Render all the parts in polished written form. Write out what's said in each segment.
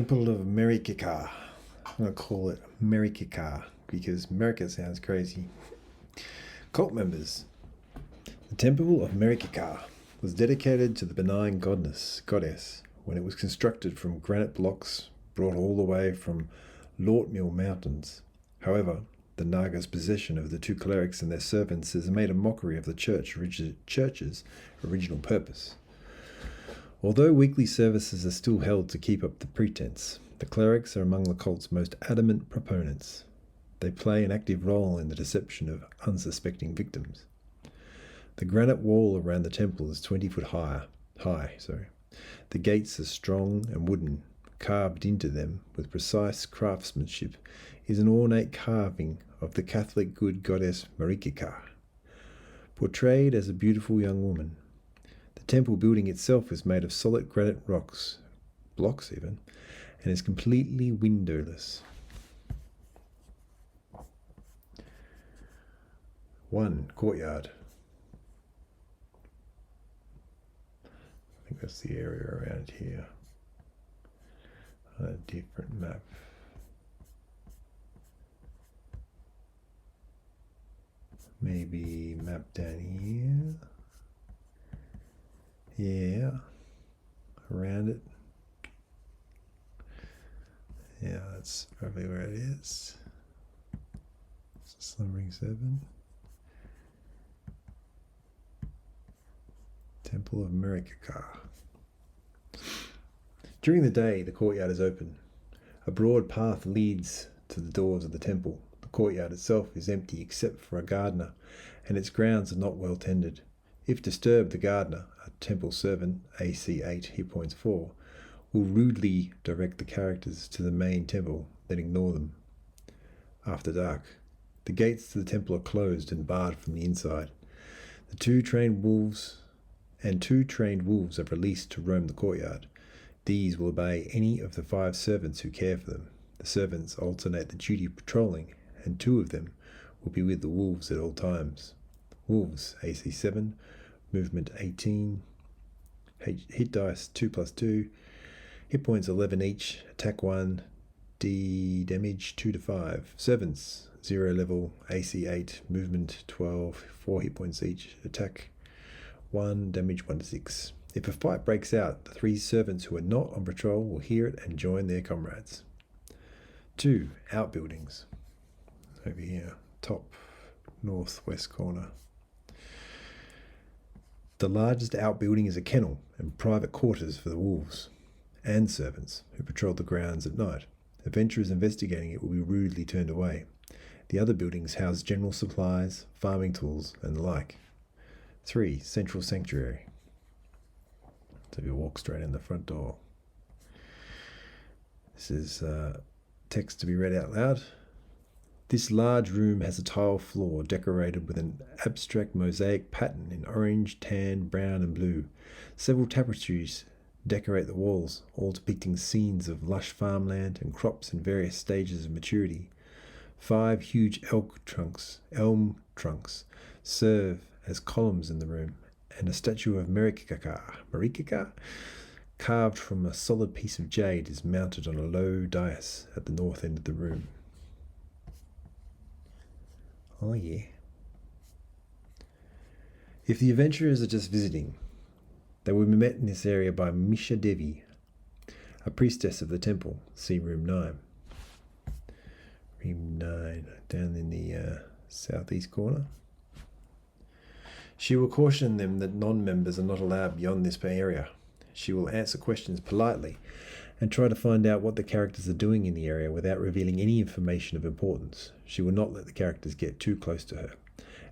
Temple of Merikka. I'm going to call it Merikka because Merikka sounds crazy. Cult members. The Temple of Merikka was dedicated to the benign goddess when it was constructed from granite blocks brought all the way from Lortmill Mountains. However, the Naga's possession of the two clerics and their servants has made a mockery of the church's original purpose. Although weekly services are still held to keep up the pretense, the clerics are among the cult's most adamant proponents. They play an active role in the deception of unsuspecting victims. The granite wall around the temple is 20 foot high. The gates are strong and wooden. Carved into them with precise craftsmanship is an ornate carving of the Catholic good goddess Merikka, portrayed as a beautiful young woman. The temple building itself is made of solid granite blocks even, and is completely windowless. 1. Courtyard. I think that's the area around here. On a different map. Maybe map down here. Yeah. Around it. Yeah, that's probably where it is. It's a Slumbering 7. Temple of Merikka. During the day, the courtyard is open. A broad path leads to the doors of the temple. The courtyard itself is empty except for a gardener, and its grounds are not well tended. If disturbed, the gardener, a temple servant, AC 8, hit points 4, will rudely direct the characters to the main temple, then ignore them. After dark, the gates to the temple are closed and barred from the inside. Two trained wolves are released to roam the courtyard. These will obey any of the 5 servants who care for them. The servants alternate the duty of patrolling, and 2 of them will be with the wolves at all times. Wolves, AC 7, movement 18, hit dice 2+2, hit points 11 each, attack 1, D damage 2 to 5. Servants, 0 level, AC 8, movement 12, 4 hit points each, attack 1, damage 1 to 6. If a fight breaks out, the 3 servants who are not on patrol will hear it and join their comrades. 2. Outbuildings. Over here, top northwest corner. The largest outbuilding is a kennel and private quarters for the wolves and servants who patrol the grounds at night. Adventurers investigating it will be rudely turned away. The other buildings house general supplies, farming tools, and the like. 3. Central Sanctuary. So you walk straight in the front door. This is text to be read out loud. This large room has a tile floor decorated with an abstract mosaic pattern in orange, tan, brown, and blue. Several tapestries decorate the walls, all depicting scenes of lush farmland and crops in various stages of maturity. 5 huge elm trunks serve as columns in the room, and a statue of Merikka, carved from a solid piece of jade, is mounted on a low dais at the north end of the room. Oh yeah. If the adventurers are just visiting, they will be met in this area by Misha Devi, a priestess of the temple. See room 9. Room 9, down in the southeast corner. She will caution them that non-members are not allowed beyond this area. She will answer questions politely and try to find out what the characters are doing in the area without revealing any information of importance. She will not let the characters get too close to her.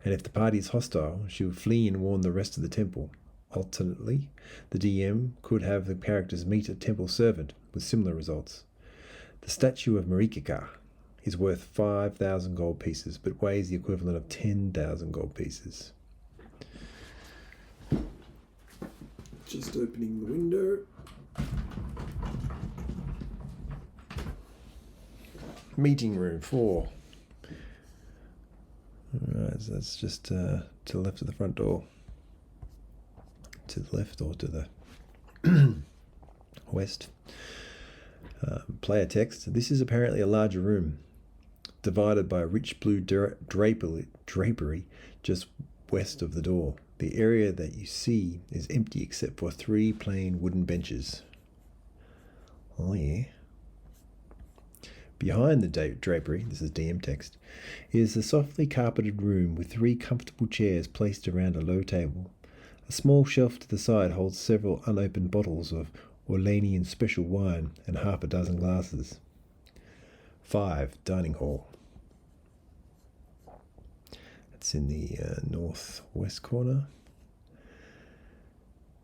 And if the party is hostile, she will flee and warn the rest of the temple. Alternately, the DM could have the characters meet a temple servant with similar results. The statue of Merikka is worth 5,000 gold pieces, but weighs the equivalent of 10,000 gold pieces. Just opening the window. Meeting room 4. Alright, so that's just to the left of the front door. To the left or to the west. Player text. This is apparently a larger room, divided by a rich blue drapery just west of the door. The area that you see is empty except for 3 plain wooden benches. Oh yeah. Behind the drapery, this is DM text, is a softly carpeted room with 3 comfortable chairs placed around a low table. A small shelf to the side holds several unopened bottles of Orleanian special wine and half a dozen glasses. 5. Dining hall. That's in the northwest corner.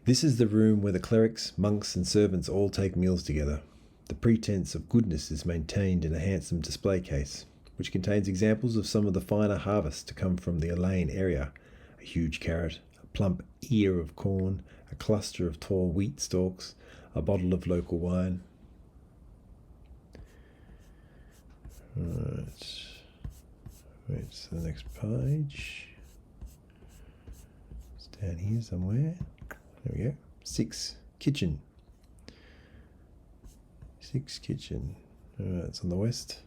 This is the room where the clerics, monks, and servants all take meals together. The pretense of goodness is maintained in a handsome display case, which contains examples of some of the finer harvests to come from the Elaine area: a huge carrot, a plump ear of corn, a cluster of tall wheat stalks, a bottle of local wine. Right. Wait, to the next page. It's down here somewhere. There we go. 6. Kitchen. 6. Kitchen. It's on the west.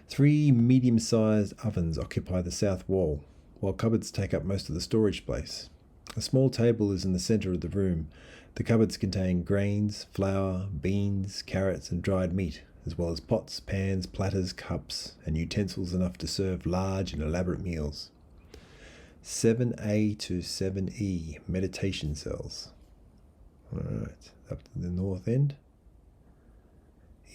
3 medium-sized ovens occupy the south wall, while cupboards take up most of the storage space. A small table is in the centre of the room. The cupboards contain grains, flour, beans, carrots, and dried meat, as well as pots, pans, platters, cups, and utensils enough to serve large and elaborate meals. 7A to 7E, meditation cells. Alright, up to the north end.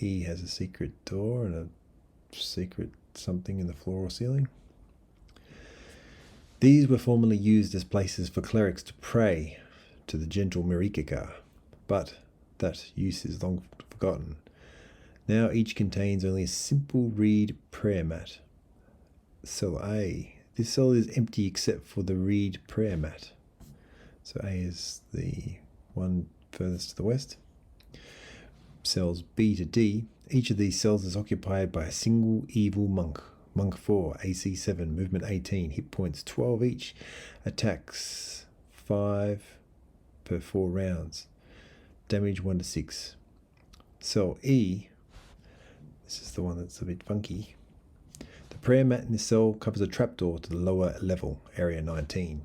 E has a secret door and a secret something in the floor or ceiling. These were formerly used as places for clerics to pray to the gentle Merikka, but that use is long forgotten. Now each contains only a simple reed prayer mat. Cell A. This cell is empty except for the reed prayer mat. So A is the one furthest to the west. Cells B to D. Each of these cells is occupied by a single evil monk. Monk 4, AC 7, movement 18, hit points 12 each, attacks 5 per 4 rounds, damage 1 to 6. Cell E. This is the one that's a bit funky. The prayer mat in this cell covers a trapdoor to the lower level, area 19.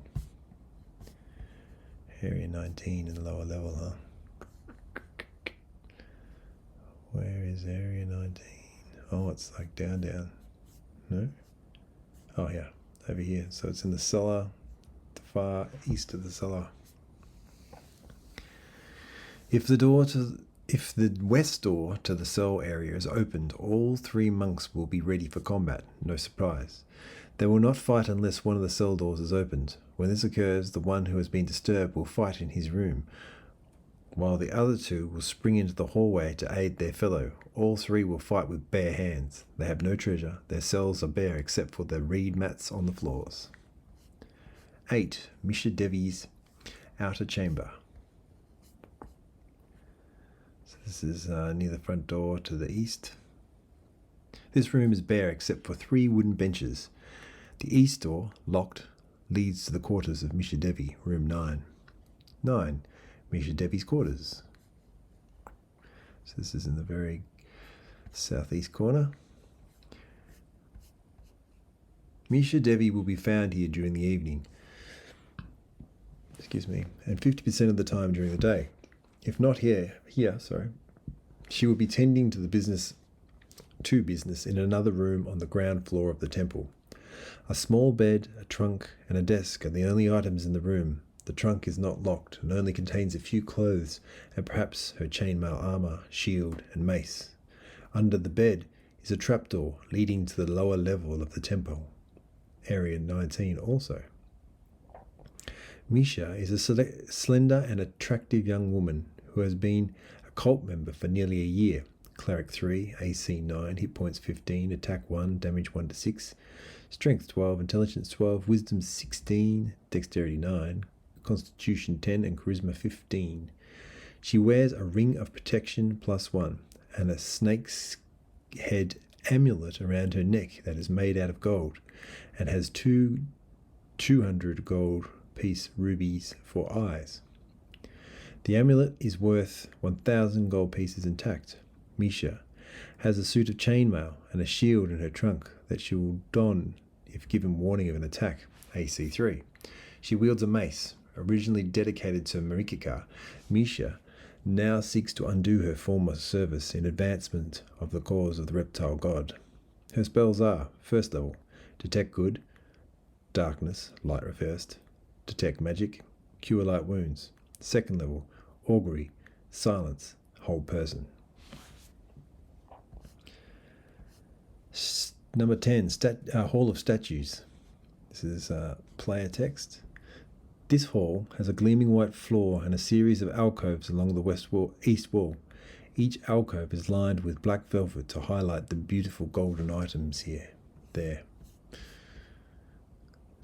Area 19 in the lower level, huh? Where is area 19? Oh, it's like down. No? Oh, yeah, over here. So it's in the cellar, the far east of the cellar. If the west door to the cell area is opened, all 3 monks will be ready for combat. No surprise. They will not fight unless one of the cell doors is opened. When this occurs, the one who has been disturbed will fight in his room, while the other 2 will spring into the hallway to aid their fellow. All 3 will fight with bare hands. They have no treasure. Their cells are bare except for the reed mats on the floors. 8. Misha Devi's outer chamber. This is near the front door to the east. This room is bare except for 3 wooden benches. The east door, locked, leads to the quarters of Misha Devi, room 9. 9. Misha Devi's quarters. So this is in the very southeast corner. Misha Devi will be found here during the evening. And 50% of the time during the day. If not here, she will be tending to business in another room on the ground floor of the temple. A small bed, a trunk, and a desk are the only items in the room. The trunk is not locked and only contains a few clothes and perhaps her chainmail armor, shield, and mace. Under the bed is a trapdoor leading to the lower level of the temple, area 19 also. Misha is a slender and attractive young woman who has been a cult member for nearly a year. Cleric 3, AC 9, hit points 15, attack 1, damage 1 to 6, strength 12, intelligence 12, wisdom 16, dexterity 9, constitution 10, and charisma 15. She wears a ring of protection +1 and a snake's head amulet around her neck that is made out of gold and has 200 gold piece rubies for eyes. The amulet is worth 1,000 gold pieces intact. Misha, has a suit of chainmail and a shield in her trunk that she will don if given warning of an attack, AC3. She wields a mace, originally dedicated to Merikka. Misha now seeks to undo her former service in advancement of the cause of the reptile god. Her spells are, first level, detect good, darkness, light reversed, detect magic, cure light wounds. Second level, augury, silence, hold person. Number 10, Hall of Statues. This is player text. This hall has a gleaming white floor and a series of alcoves along the east wall. Each alcove is lined with black velvet to highlight the beautiful golden items there.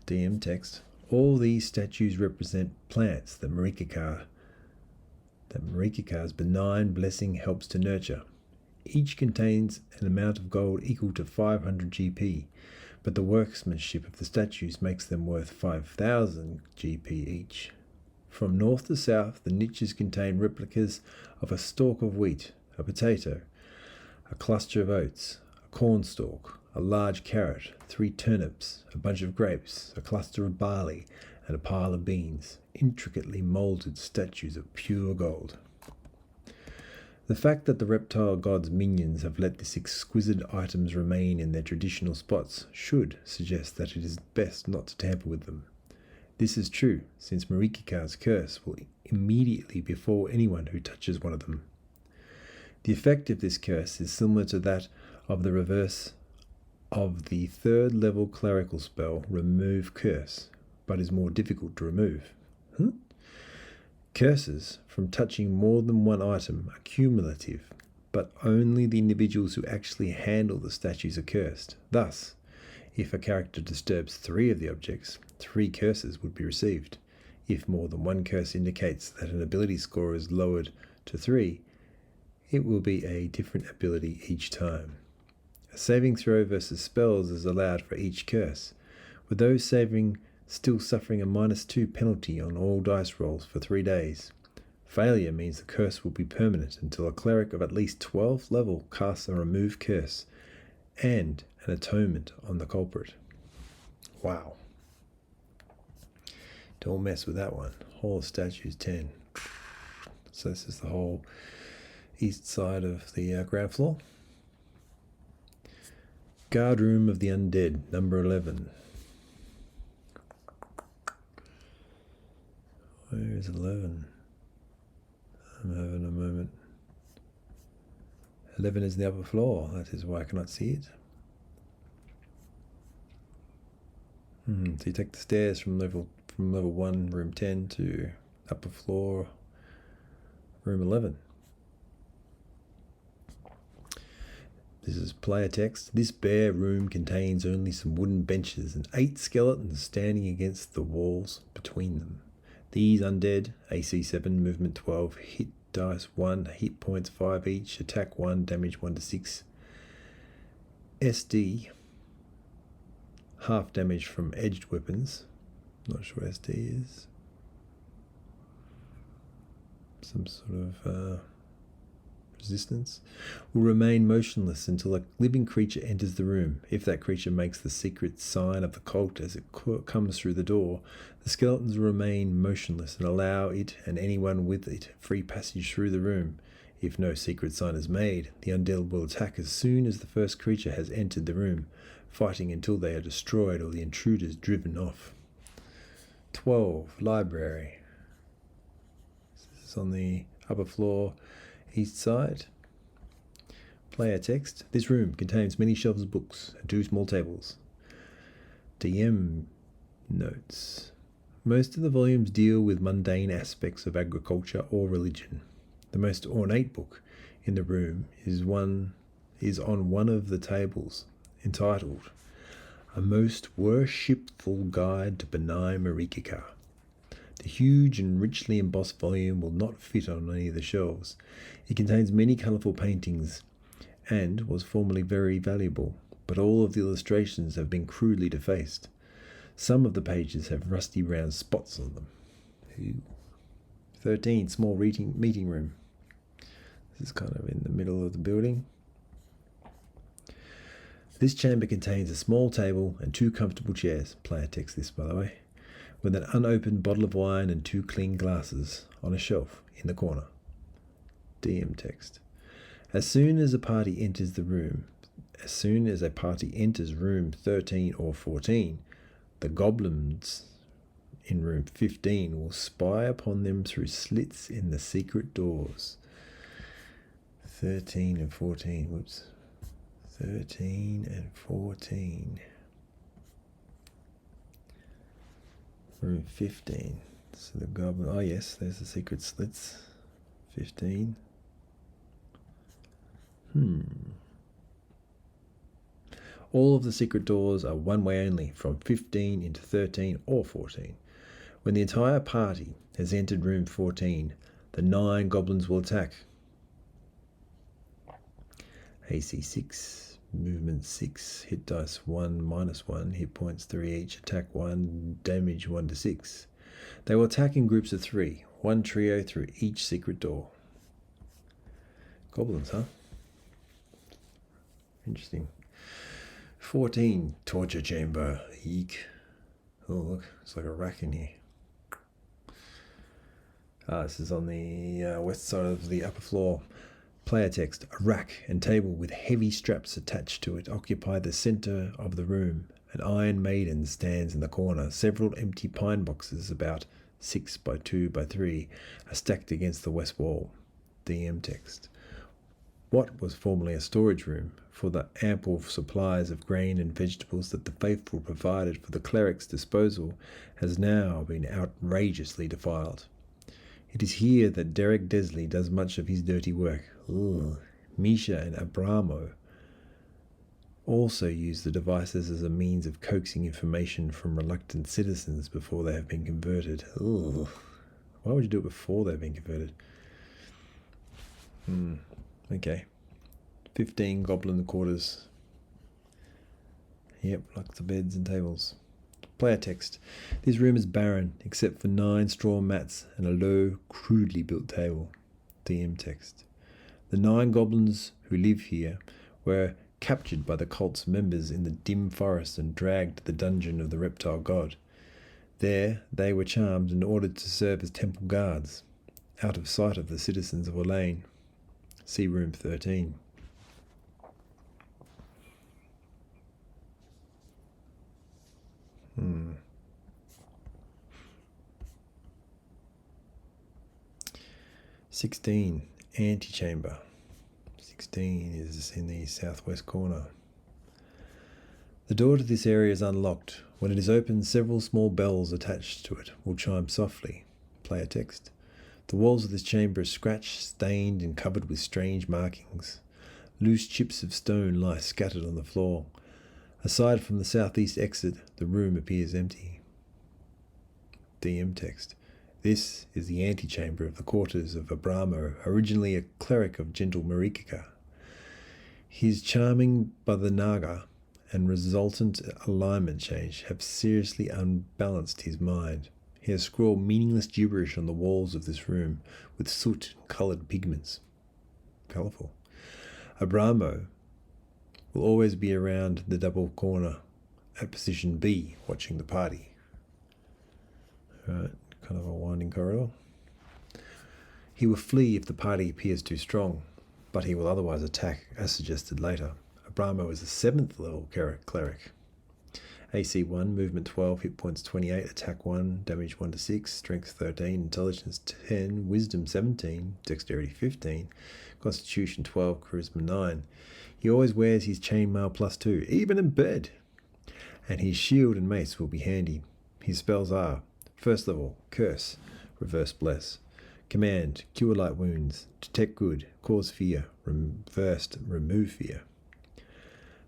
DM text. All these statues represent plants that Merikka's benign blessing helps to nurture. Each contains an amount of gold equal to 500 GP, but the workmanship of the statues makes them worth 5,000 GP each. From north to south, the niches contain replicas of a stalk of wheat, a potato, a cluster of oats, a cornstalk, a large carrot, 3 turnips, a bunch of grapes, a cluster of barley, and a pile of beans, intricately moulded statues of pure gold. The fact that the reptile god's minions have let these exquisite items remain in their traditional spots should suggest that it is best not to tamper with them. This is true, since Merikka's curse will immediately befall anyone who touches one of them. The effect of this curse is similar to that of the reverse of the 3rd level clerical spell Remove Curse, but is more difficult to remove. Curses from touching more than one item are cumulative, but only the individuals who actually handle the statues are cursed. Thus, if a character disturbs 3 of the objects, 3 curses would be received. If more than one curse indicates that an ability score is lowered to 3, it will be a different ability each time. A saving throw versus spells is allowed for each curse, with those saving still suffering a -2 penalty on all dice rolls for 3 days. Failure means the curse will be permanent until a cleric of at least 12th level casts a Remove Curse and an atonement on the culprit. Wow. Don't mess with that one. Hall of Statues 10. So this is the whole east side of the ground floor. Guard Room of the Undead, number 11. Where is 11? I'm having a moment. 11 is the upper floor. That is why I cannot see it. So you take the stairs from level 1, room 10, to upper floor, room 11. This is player text. This bare room contains only some wooden benches and 8 skeletons standing against the walls between them. These undead, AC 7, movement 12, hit dice 1, hit points 5 each, attack 1, damage 1 to 6. SD, half damage from edged weapons. Not sure what SD is. Some sort of resistance. Will remain motionless until a living creature enters the room. If that creature makes the secret sign of the cult as it comes through the door, the skeletons will remain motionless and allow it and anyone with it free passage through the room. If no secret sign is made, the undead will attack as soon as the first creature has entered the room, fighting until they are destroyed or the intruders driven off. 12. Library. This is on the upper floor, east side. Player text. This room contains many shelves of books and 2 small tables. DM notes. Most of the volumes deal with mundane aspects of agriculture or religion. The most ornate book in the room is on one of the tables, entitled A Most Worshipful Guide to Benign Merikka. The huge and richly embossed volume will not fit on any of the shelves. It contains many colourful paintings and was formerly very valuable, but all of the illustrations have been crudely defaced. Some of the pages have rusty brown spots on them. 13. Small meeting room. This is kind of in the middle of the building. This chamber contains a small table and 2 comfortable chairs. Player text this, by the way. With an unopened bottle of wine and 2 clean glasses on a shelf in the corner. DM text. As soon as a party enters room 13 or 14, the goblins in room 15 will spy upon them through slits in the secret doors. 13 and 14, whoops. 13 and 14. Room 15. So the goblin, oh yes, there's the secret slits. 15. All of the secret doors are one way only, from 15 into 13 or 14. When the entire party has entered room 14, the 9 goblins will attack. AC 6, movement 6, hit dice 1, -1, hit points 3 each, attack 1, damage 1 to 6. They will attack in groups of 3, one trio through each secret door. Goblins, huh? Interesting. 14, torture chamber. Eek. Oh, look, it's like a rack in here. This is on the west side of the upper floor. Player text. A rack and table with heavy straps attached to it occupy the center of the room. An iron maiden stands in the corner. Several empty pine boxes, about 6 by 2 by 3, are stacked against the west wall. DM text. What was formerly a storage room for the ample supplies of grain and vegetables that the faithful provided for the cleric's disposal has now been outrageously defiled. It is here that Derek Desley does much of his dirty work. Ugh. Misha and Abramo also use the devices as a means of coaxing information from reluctant citizens before they have been converted. Ugh. Why would you do it before they've been converted? Okay. 15 goblin quarters. Yep, lots of beds and tables. Player text. This room is barren, except for 9 straw mats and a low, crudely built table. DM text. The 9 goblins who live here were captured by the cult's members in the dim forest and dragged to the dungeon of the reptile god. There they were charmed and ordered to serve as temple guards, out of sight of the citizens of Orlane. See room 13. Hmm. 16, antechamber. 16 is in the southwest corner. The door to this area is unlocked. When it is opened, several small bells attached to it will chime softly. Player text. The walls of this chamber are scratched, stained, and covered with strange markings. Loose chips of stone lie scattered on the floor. Aside from the southeast exit, the room appears empty. DM text. This is the antechamber of the quarters of Abramo, originally a cleric of gentle Merikka. His charming by the Naga and resultant alignment change have seriously unbalanced his mind. He has scrawled meaningless gibberish on the walls of this room with soot-coloured pigments. Colourful. Abramo will always be around the double corner at position B, watching the party. Right, kind of a winding corridor. He will flee if the party appears too strong, but he will otherwise attack, as suggested later. Abramo is a 7th level cleric. AC 1, movement 12, hit points 28, attack 1, damage 1 to 6, strength 13, intelligence 10, wisdom 17, dexterity 15, constitution 12, charisma 9. He always wears his chainmail +2, even in bed. And his shield and mace will be handy. His spells are: first level, curse, reverse bless. Command, cure light wounds, detect good, cause fear, reversed, remove fear.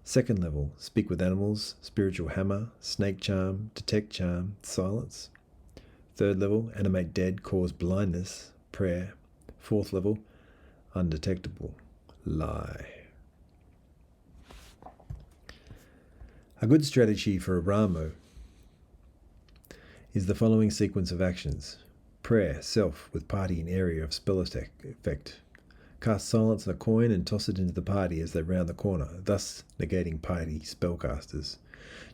Second level, speak with animals, spiritual hammer, snake charm, detect charm, silence. Third level, animate dead, cause blindness, prayer. Fourth level, undetectable, lie. A good strategy for Abramo is the following sequence of actions. Prayer, self, with party and area of spell effect. Cast silence on a coin and toss it into the party as they round the corner, thus negating party spellcasters.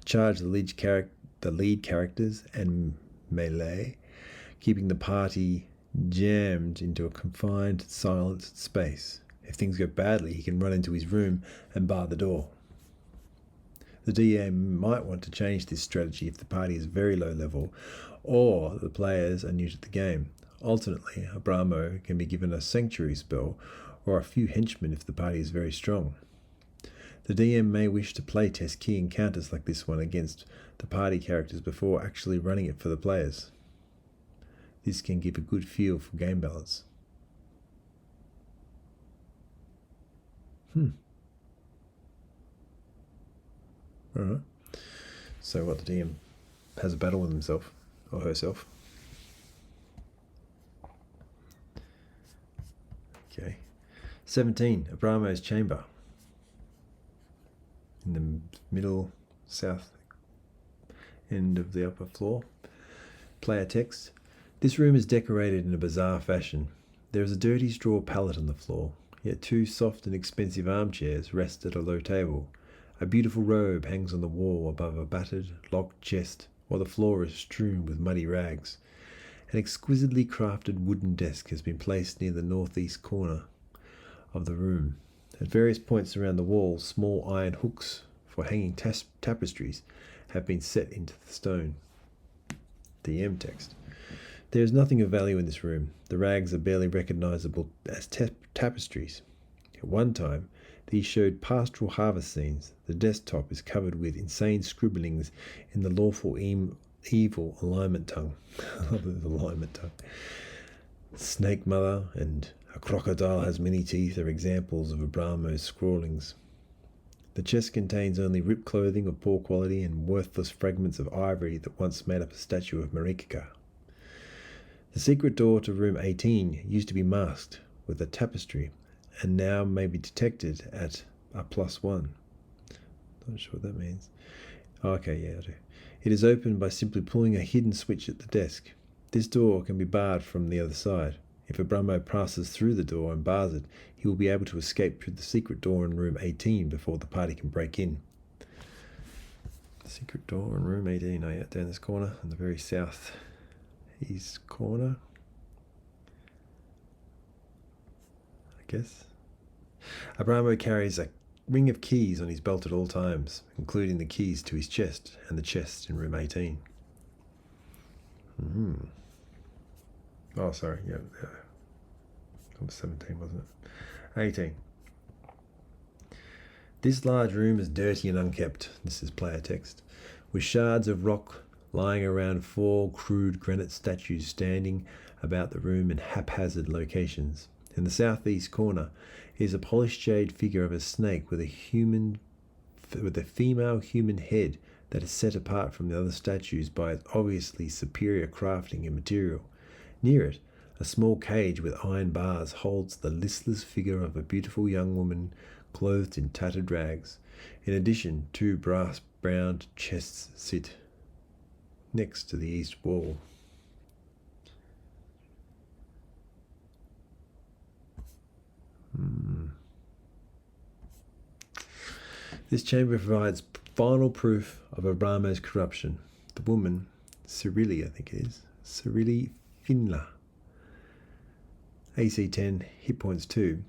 Charge the lead characters and melee, keeping the party jammed into a confined, silenced space. If things go badly, he can run into his room and bar the door. The DM might want to change this strategy if the party is very low level or the players are new to the game. Alternately, a Brahmo can be given a sanctuary spell or a few henchmen if the party is very strong. The DM may wish to play test key encounters like this one against the party characters before actually running it for the players. This can give a good feel for game balance. Alright. So what, the DM has a battle with himself or herself. Okay. 17. Abramo's chamber. In the middle south end of the upper floor. Player text. This room is decorated in a bizarre fashion. There is a dirty straw pallet on the floor, yet two soft and expensive armchairs rest at a low table. A beautiful robe hangs on the wall above a battered, locked chest, while the floor is strewn with muddy rags. An exquisitely crafted wooden desk has been placed near the northeast corner of the room. At various points around the wall, small iron hooks for hanging tapestries have been set into the stone. DM text. There is nothing of value in this room. The rags are barely recognizable as tapestries. At one time, these showed pastoral harvest scenes. The desktop is covered with insane scribblings in the lawful evil alignment tongue. I love the alignment tongue. Snake mother and a crocodile has many teeth are examples of Abramo's scrawlings. The chest contains only ripped clothing of poor quality and worthless fragments of ivory that once made up a statue of Merikka. The secret door to room 18 used to be masked with a tapestry and now may be detected at a +1. Not sure what that means. Okay, yeah, I do. It is opened by simply pulling a hidden switch at the desk. This door can be barred from the other side. If Abramo passes through the door and bars it, he will be able to escape through the secret door in room 18 before the party can break in. Secret door in room 18, down this corner, in the very south east corner, I guess. Abramo carries a ring of keys on his belt at all times, including the keys to his chest and the chest in room 18. Oh, sorry, yeah. That was 17, wasn't it? 18. This large room is dirty and unkept, this is player text, with shards of rock lying around 4 crude granite statues standing about the room in haphazard locations. In the southeast corner is a polished jade figure of a snake with a female human head that is set apart from the other statues by its obviously superior crafting and material. Near it, a small cage with iron bars holds the listless figure of a beautiful young woman clothed in tattered rags. In addition, 2 brass-brown chests sit next to the east wall. This chamber provides final proof of Abramo's corruption. The woman, Cyrilli, I think it is, Cyrilli Finla, AC 10, hit points 2,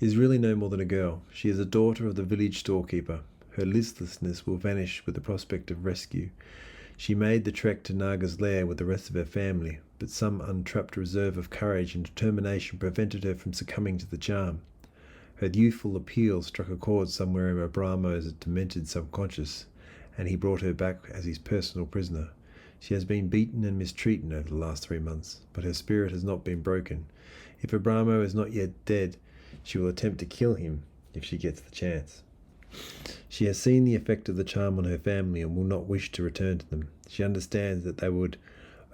is really no more than a girl. She is a daughter of the village storekeeper. Her listlessness will vanish with the prospect of rescue. She made the trek to Naga's lair with the rest of her family, but some untrapped reserve of courage and determination prevented her from succumbing to the charm. Her youthful appeal struck a chord somewhere in Abramo's demented subconscious, and he brought her back as his personal prisoner. She has been beaten and mistreated over the last 3 months, but her spirit has not been broken. If Abramo is not yet dead, she will attempt to kill him if she gets the chance. She has seen the effect of the charm on her family and will not wish to return to them. She understands that they would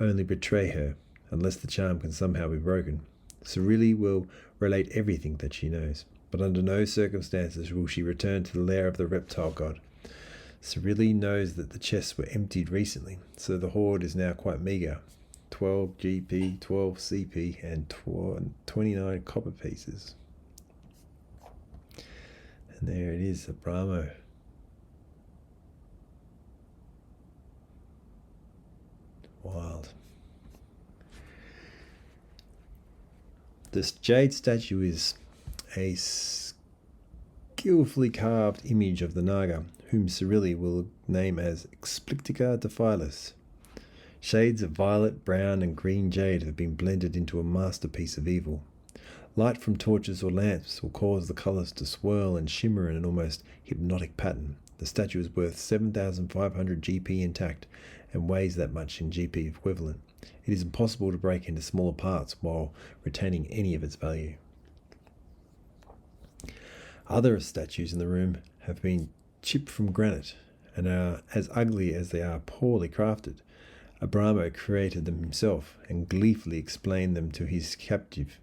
only betray her, unless the charm can somehow be broken. Cyrilli will relate everything that she knows, but under no circumstances will she return to the lair of the reptile god. Cyrilli knows that the chests were emptied recently, so the hoard is now quite meagre. 12 GP, 12 CP, and 29 copper pieces. And there it is, a Brahmo. Wild. This jade statue is a skillfully carved image of the Naga, whom Cyrilli will name as Explictica Defilis. Shades of violet, brown, and green jade have been blended into a masterpiece of evil. Light from torches or lamps will cause the colours to swirl and shimmer in an almost hypnotic pattern. The statue is worth 7,500 GP intact and weighs that much in GP equivalent. It is impossible to break into smaller parts while retaining any of its value. Other statues in the room have been chipped from granite and are as ugly as they are poorly crafted. Abramo created them himself and gleefully explained them to his captive,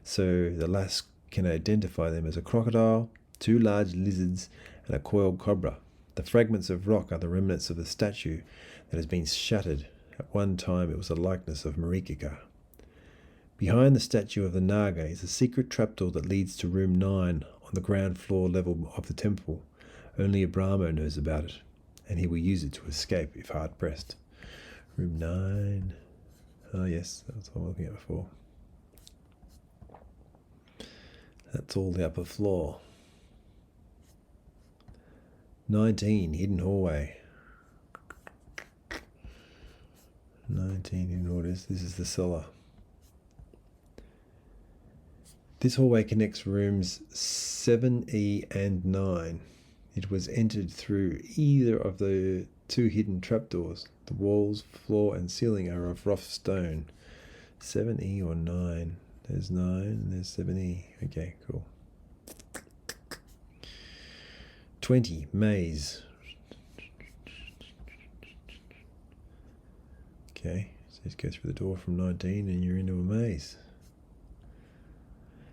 so the lass can identify them as a crocodile, two large lizards, and a coiled cobra. The fragments of rock are the remnants of a statue that has been shattered. At one time it was a likeness of Merikka. Behind the statue of the Naga is a secret trapdoor that leads to room 9 on the ground floor level of the temple. Only Abramo knows about it, and he will use it to escape if hard pressed. Room 9. Oh yes, that's what I was looking at before. That's all the upper floor. 19, hidden hallway. 19 hidden hallways. This is the cellar. This hallway connects rooms 7E and 9. It was entered through either of the two hidden trapdoors. The walls, floor, and ceiling are of rough stone. 7E or 9. There's 9 and there's 7E. Okay, cool. 20, maze. Okay, so just go through the door from 19 and you're into a maze.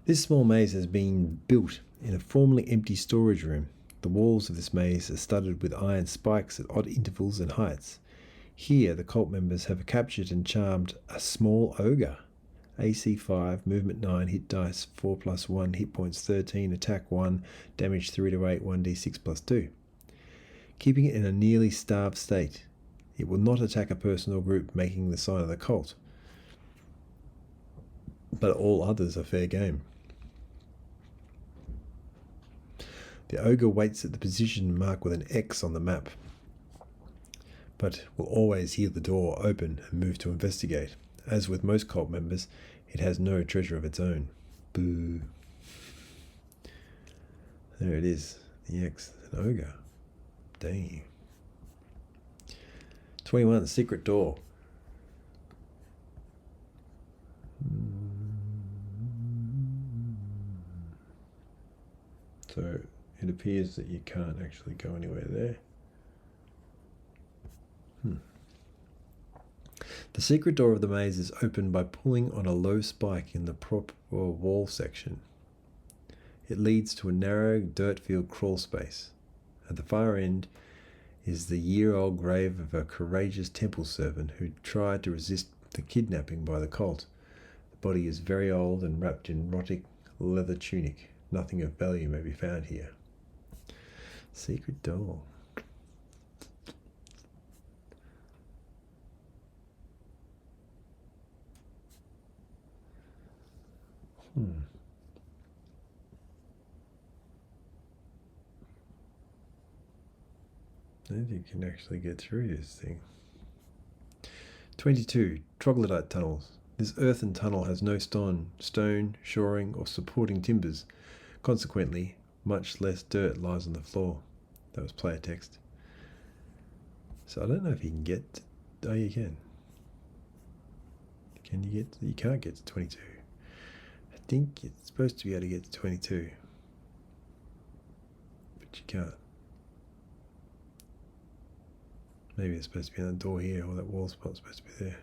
This small maze has been built in a formerly empty storage room. The walls of this maze are studded with iron spikes at odd intervals and heights. Here, the cult members have captured and charmed a small ogre. AC 5, movement 9, hit dice 4+1, hit points 13, attack 1, damage 3 to 8, 1d6+2. Keeping it in a nearly starved state. It will not attack a person or group making the sign of the cult, but all others are fair game. The ogre waits at the position marked with an X on the map, but will always hear the door open and move to investigate. As with most cult members, it has no treasure of its own. Boo. There it is, the X, an ogre. Dang. 21, secret door. So it appears that you can't actually go anywhere there. The secret door of the maze is opened by pulling on a low spike in the proper wall section. It leads to a narrow dirt-filled crawl space. At the far end is the year-old grave of a courageous temple servant who tried to resist the kidnapping by the cult. The body is very old and wrapped in rotting leather tunic. Nothing of value may be found here. Secret door. I don't think you can actually get through this thing. 22. Troglodyte tunnels. This earthen tunnel has no stone, shoring, or supporting timbers. Consequently, much less dirt lies on the floor. That was player text. So I don't know if you can get... Oh, you can. Can you get... You can't get to 22. I think it's supposed to be able to get to 22. But you can't. Maybe it's supposed to be on the door here, or that wall's not supposed to be there.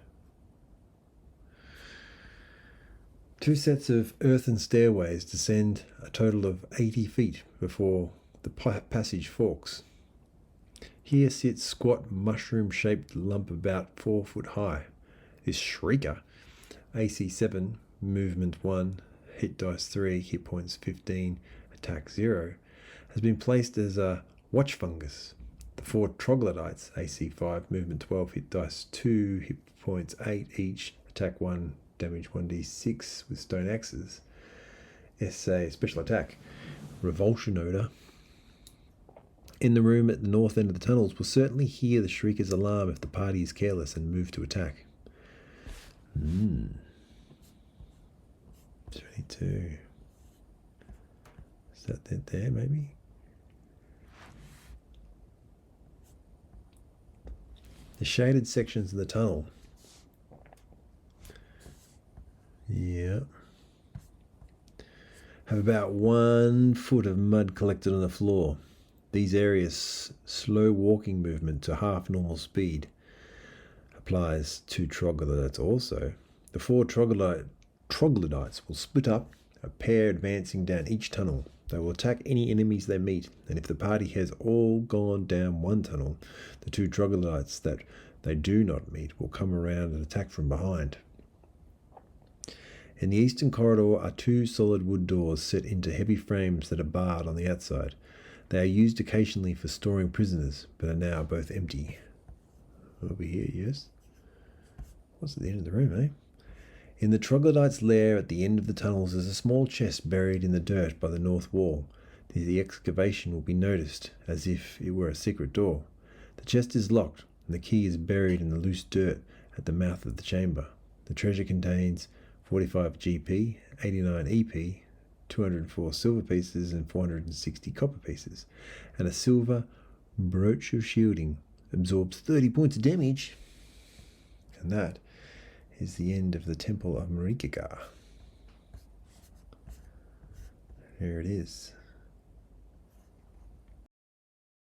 2 sets of earthen stairways descend a total of 80 feet before the passage forks. Here sits squat mushroom-shaped lump about 4 foot high. This shrieker, AC 7, movement 1, hit dice 3, hit points 15, attack 0, has been placed as a watch fungus. The 4 troglodytes, AC 5, movement 12, hit dice 2, hit points 8 each, attack 1, damage 1d6 with stone axes. SA, special attack, revulsion odor. In the room at the north end of the tunnels will certainly hear the shrieker's alarm if the party is careless and move to attack. 22. Is that it there, maybe? The shaded sections of the tunnel. Yeah. Have about 1 foot of mud collected on the floor. These areas, slow walking movement to half normal speed applies to troglodytes also. The 4 troglodytes will split up, a pair advancing down each tunnel. They will attack any enemies they meet, and if the party has all gone down one tunnel, the 2 troglodytes that they do not meet will come around and attack from behind. In the eastern corridor are 2 solid wood doors set into heavy frames that are barred on the outside. They are used occasionally for storing prisoners, but are now both empty. Over here, yes? What's at the end of the room, eh? In the troglodyte's lair at the end of the tunnels is a small chest buried in the dirt by the north wall. The excavation will be noticed as if it were a secret door. The chest is locked, and the key is buried in the loose dirt at the mouth of the chamber. The treasure contains 45 GP, 89 EP, 204 silver pieces and 460 copper pieces, and a silver brooch of shielding. Absorbs 30 points of damage. And that is the end of the Temple of Merikka. There it is.